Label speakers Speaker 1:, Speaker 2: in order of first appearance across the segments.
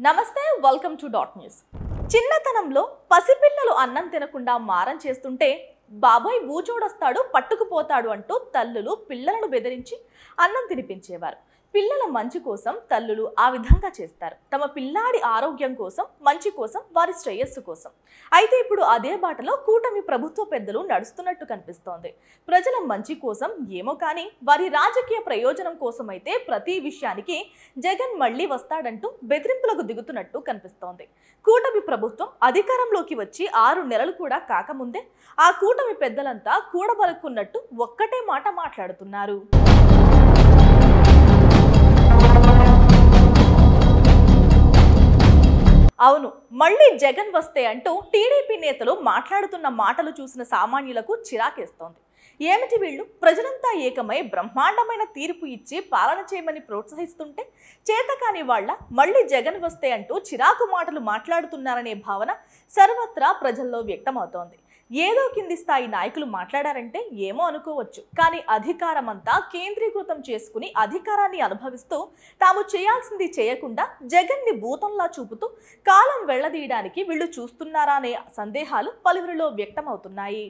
Speaker 1: నమస్తే welcome to dot news. చిన్నతనంలో పసిపిల్లలు అన్నం తినకుండా మారం చేస్తుంటే బాబాయ్ బూచోడొస్తాడు పట్టుకుపోతాడు అంటూ తల్లులు పిల్లలను బెదిరించి అన్నం తినిపించేవారు. పిల్లల మంచి కోసం తల్లులు ఆ విధంగా చేస్తారు. తమ పిల్లాడి ఆరోగ్యం కోసం, మంచి కోసం, వారి శ్రేయస్సు కోసం. అయితే ఇప్పుడు అదే బాటలో కూటమి ప్రభుత్వ పెద్దలు నడుస్తున్నట్టు కనిపిస్తోంది. ప్రజల మంచి కోసం ఏమో కానీ వారి రాజకీయ ప్రయోజనం కోసం అయితే ప్రతి విషయానికి జగన్ మళ్లీ వస్తాడంటూ బెదిరింపులకు దిగుతున్నట్టు కనిపిస్తోంది. కూటమి ప్రభుత్వం అధికారంలోకి వచ్చి 6 నెలలు కూడా కాకముందే ఆ కూటమి పెద్దలంతా కూడబలుక్కున్నట్టు ఒక్కటే మాట మాట్లాడుతున్నారు. అవును, మళ్ళీ జగన్ వస్తే అంటూ టీడీపీ నేతలు మాట్లాడుతున్న మాటలు చూసిన సామాన్యులకు చిరాకేస్తోంది. ఏమిటి వీళ్ళు ప్రజలంతా ఏకమై బ్రహ్మాండమైన తీర్పు ఇచ్చి పాలన చేయమని ప్రోత్సహిస్తుంటే చేతకాని వాళ్ళ మళ్ళీ జగన్ వస్తే అంటూ చిరాకు మాటలు మాట్లాడుతున్నారనే భావన సర్వత్రా ప్రజల్లో వ్యక్తమవుతోంది. ఏదో కింది స్థాయి నాయకులు మాట్లాడారంటే ఏమో అనుకోవచ్చు, కానీ అధికారం అంతా కేంద్రీకృతం చేసుకుని అధికారాన్ని అనుభవిస్తూ తాము చేయాల్సింది చేయకుండా జగన్ని భూతంలా చూపుతూ కాలం వెళ్లదీయడానికి వీళ్ళు చూస్తున్నారా అనే సందేహాలు పలువురిలో వ్యక్తమవుతున్నాయి.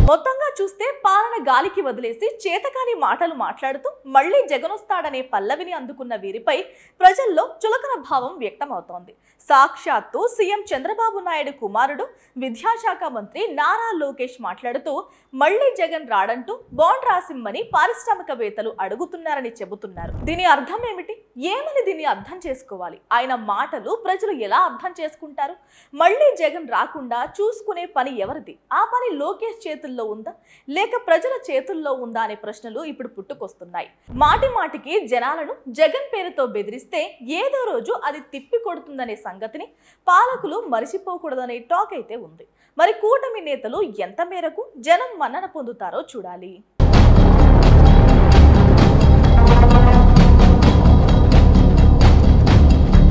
Speaker 1: మొత్తంగా చూస్తే పాలన గాలికి వదిలేసి చేతకాని మాటలు మాట్లాడుతూ మళ్లీ జగనొస్తాడనే పల్లవిని అందుకున్న వీరిపై ప్రజల్లో చులకన భావం వ్యక్తమవుతోంది. సాక్షాత్తు సీఎం చంద్రబాబు నాయుడు కుమారుడు విద్యాశాఖ మంత్రి నారా లోకేష్ మాట్లాడుతూ మళ్లీ జగన్ రాడంటూ బాండ్ రాసిమ్మని పారిశ్రామికవేత్తలు అడుగుతున్నారని చెబుతున్నారు. దీని అర్థం ఏమిటి? ఏమని దీన్ని అర్థం చేసుకోవాలి? ఆయన మాటలు ప్రజలు ఎలా అర్థం చేసుకుంటారు? మళ్లీ జగన్ రాకుండా చూసుకునే పని ఎవరిది? ఆ పని లోకేష్ చేతుల్లో ఉందా లేక ప్రజల చేతుల్లో ఉందా అనే ప్రశ్నలు ఇప్పుడు పుట్టుకొస్తున్నాయి. మాటి మాటికి జనాలను జగన్ పేరుతో బెదిరిస్తే ఏదో రోజు అది తిప్పి కొడుతుందనే సంగతిని పాలకులు మరిచిపోకూడదనే టాక్ అయితే ఉంది. మరి కూటమి నేతలు ఎంత మేరకు జనం మన్నన పొందుతారో చూడాలి.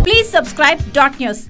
Speaker 2: Please subscribe Dot News.